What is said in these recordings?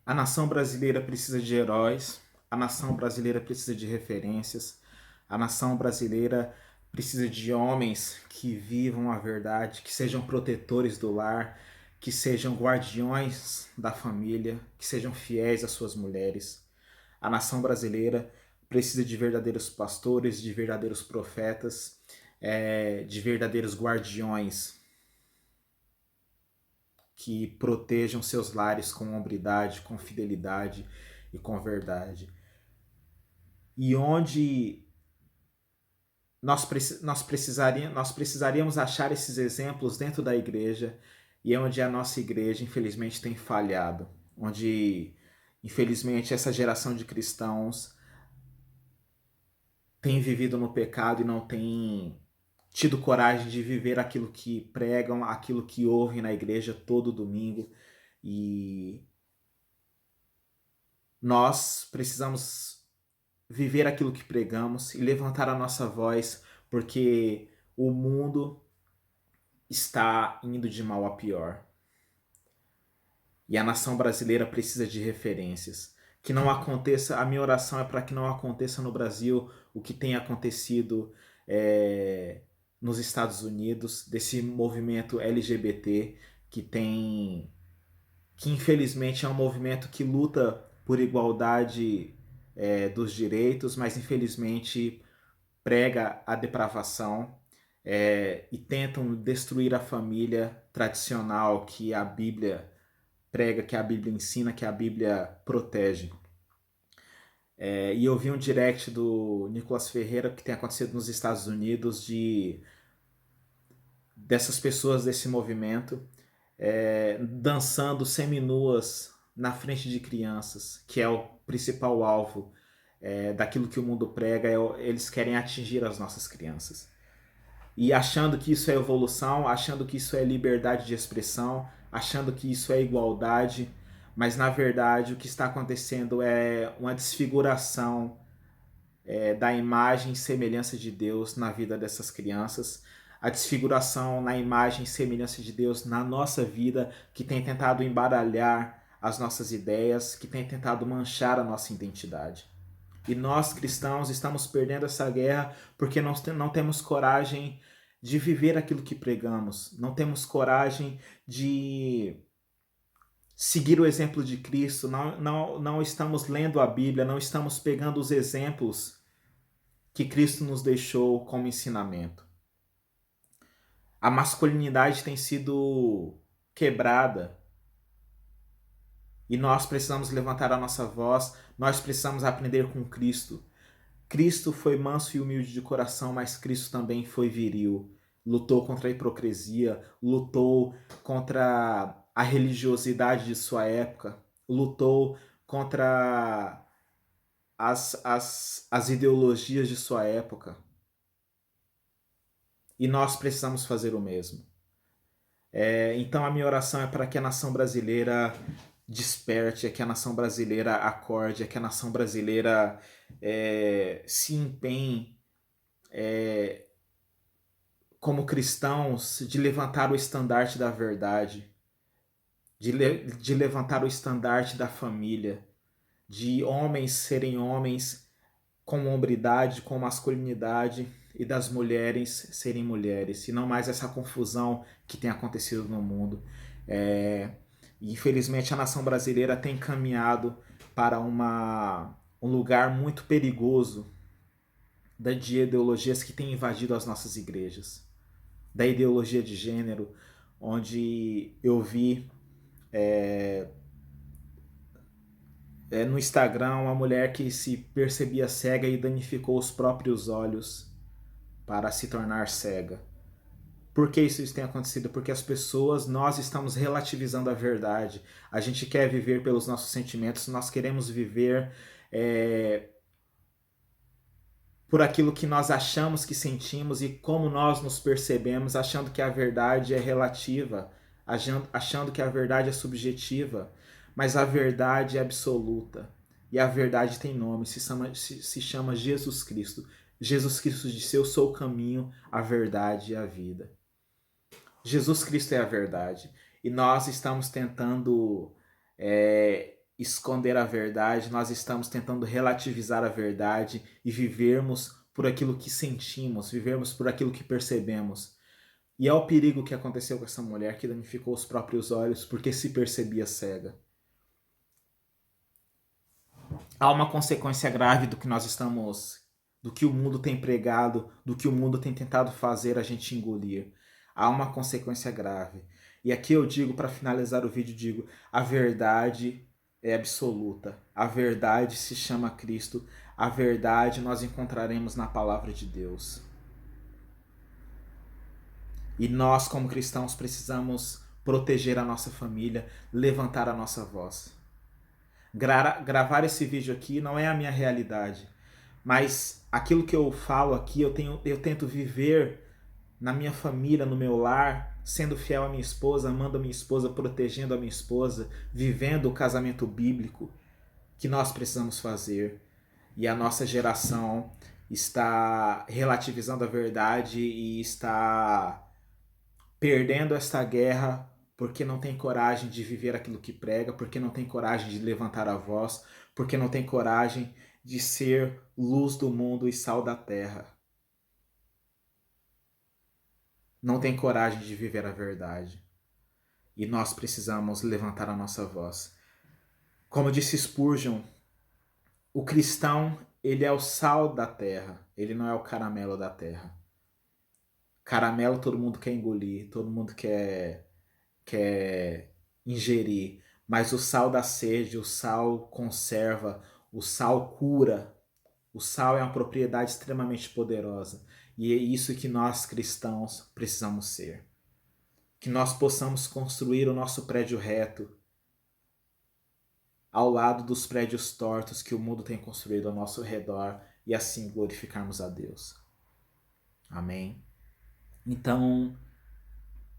A nação brasileira precisa de heróis, a nação brasileira precisa de referências, a nação brasileira precisa de homens que vivam a verdade, que sejam protetores do lar, que sejam guardiões da família, que sejam fiéis às suas mulheres. A nação brasileira precisa de verdadeiros pastores, de verdadeiros profetas, de verdadeiros guardiões que protejam seus lares com hombridade, com fidelidade e com verdade. E onde nós precisaríamos achar esses exemplos dentro da igreja, e é onde a nossa igreja, infelizmente, tem falhado. Onde, infelizmente, essa geração de cristãos tem vivido no pecado e não tem tido coragem de viver aquilo que pregam, aquilo que ouvem na igreja todo domingo. E nós precisamos viver aquilo que pregamos e levantar a nossa voz, porque o mundo está indo de mal a pior. E a nação brasileira precisa de referências. Que não aconteça, a minha oração é para que não aconteça no Brasil o que tem acontecido nos Estados Unidos, desse movimento LGBT que infelizmente é um movimento que luta por igualdade dos direitos, mas infelizmente prega a depravação e tentam destruir a família tradicional que a Bíblia prega, que a Bíblia ensina, que a Bíblia protege. E eu vi um direct do Nicolas Ferreira que tem acontecido nos Estados Unidos dessas pessoas desse movimento dançando seminuas na frente de crianças, que é o principal alvo daquilo que o mundo prega, eles querem atingir as nossas crianças. E achando que isso é evolução, achando que isso é liberdade de expressão, achando que isso é igualdade, mas na verdade o que está acontecendo é uma desfiguração da imagem e semelhança de Deus na vida dessas crianças, a desfiguração na imagem e semelhança de Deus na nossa vida, que tem tentado embaralhar as nossas ideias, que tem tentado manchar a nossa identidade. E nós, cristãos, estamos perdendo essa guerra porque nós não temos coragem de viver aquilo que pregamos, não temos coragem de seguir o exemplo de Cristo, não estamos lendo a Bíblia, não estamos pegando os exemplos que Cristo nos deixou como ensinamento. A masculinidade tem sido quebrada e nós precisamos levantar a nossa voz, nós precisamos aprender com Cristo. Cristo foi manso e humilde de coração, mas Cristo também foi viril. Lutou contra a hipocrisia, lutou contra a religiosidade de sua época, lutou contra as ideologias de sua época. E nós precisamos fazer o mesmo. Então a minha oração é para que a nação brasileira desperte, é que a nação brasileira acorde, é que a nação brasileira se empenhe como cristãos de levantar o estandarte da verdade, de levantar o estandarte da família, de homens serem homens com hombridade, com masculinidade, e das mulheres serem mulheres, e não mais essa confusão que tem acontecido no mundo. Infelizmente a nação brasileira tem caminhado para um lugar muito perigoso de ideologias que têm invadido as nossas igrejas. Da ideologia de gênero, onde eu vi no Instagram uma mulher que se percebia cega e danificou os próprios olhos para se tornar cega. Por que isso tem acontecido? Porque as pessoas, nós estamos relativizando a verdade. A gente quer viver pelos nossos sentimentos, nós queremos viver por aquilo que nós achamos que sentimos e como nós nos percebemos, achando que a verdade é relativa, achando que a verdade é subjetiva, mas a verdade é absoluta. E a verdade tem nome, se chama Jesus Cristo. Jesus Cristo disse: Eu sou o caminho, a verdade e a vida. Jesus Cristo é a verdade. E nós estamos tentando esconder a verdade, nós estamos tentando relativizar a verdade e vivermos por aquilo que sentimos, vivermos por aquilo que percebemos. E é o perigo que aconteceu com essa mulher que danificou os próprios olhos porque se percebia cega. Há uma consequência grave do que nós estamos, do que o mundo tem pregado, do que o mundo tem tentado fazer a gente engolir. Há uma consequência grave. E aqui eu digo, para finalizar o vídeo, digo, a verdade é absoluta. A verdade se chama Cristo. A verdade nós encontraremos na palavra de Deus. E nós, como cristãos, precisamos proteger a nossa família, levantar a nossa voz. Gravar esse vídeo aqui não é a minha realidade, mas aquilo que eu falo aqui, eu tento viver na minha família, no meu lar, sendo fiel à minha esposa, amando a minha esposa, protegendo a minha esposa, vivendo o casamento bíblico que nós precisamos fazer. E a nossa geração está relativizando a verdade e está perdendo esta guerra porque não tem coragem de viver aquilo que prega, porque não tem coragem de levantar a voz, porque não tem coragem de ser luz do mundo e sal da terra. Não tem coragem de viver a verdade. E nós precisamos levantar a nossa voz. Como disse Spurgeon, o cristão, ele é o sal da terra, ele não é o caramelo da terra. Caramelo todo mundo quer engolir, todo mundo quer ingerir, mas o sal dá sede, o sal conserva, o sal cura. O sal é uma propriedade extremamente poderosa e é isso que nós cristãos precisamos ser. Que nós possamos construir o nosso prédio reto ao lado dos prédios tortos que o mundo tem construído ao nosso redor e assim glorificarmos a Deus. Amém? Então,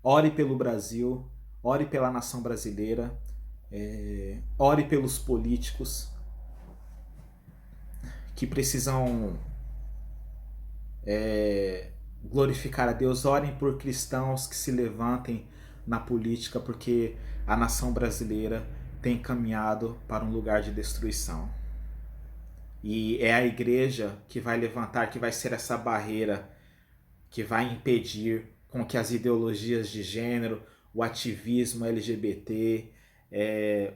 ore pelo Brasil, ore pela nação brasileira, ore pelos políticos que precisam glorificar a Deus, orem por cristãos que se levantem na política, porque a nação brasileira tem caminhado para um lugar de destruição. E é a igreja que vai levantar, que vai ser essa barreira que vai impedir com que as ideologias de gênero, o ativismo LGBT,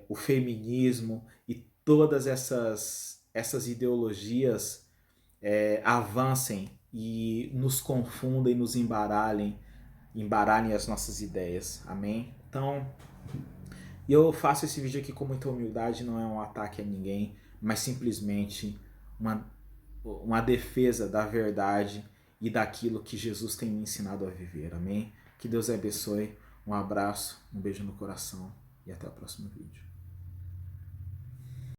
o feminismo e todas essas ideologias avancem e nos confundem, nos embaralhem as nossas ideias. Amém? Então, eu faço esse vídeo aqui com muita humildade, não é um ataque a ninguém, mas simplesmente uma defesa da verdade e daquilo que Jesus tem me ensinado a viver. Amém? Que Deus abençoe. Um abraço, um beijo no coração e até o próximo vídeo.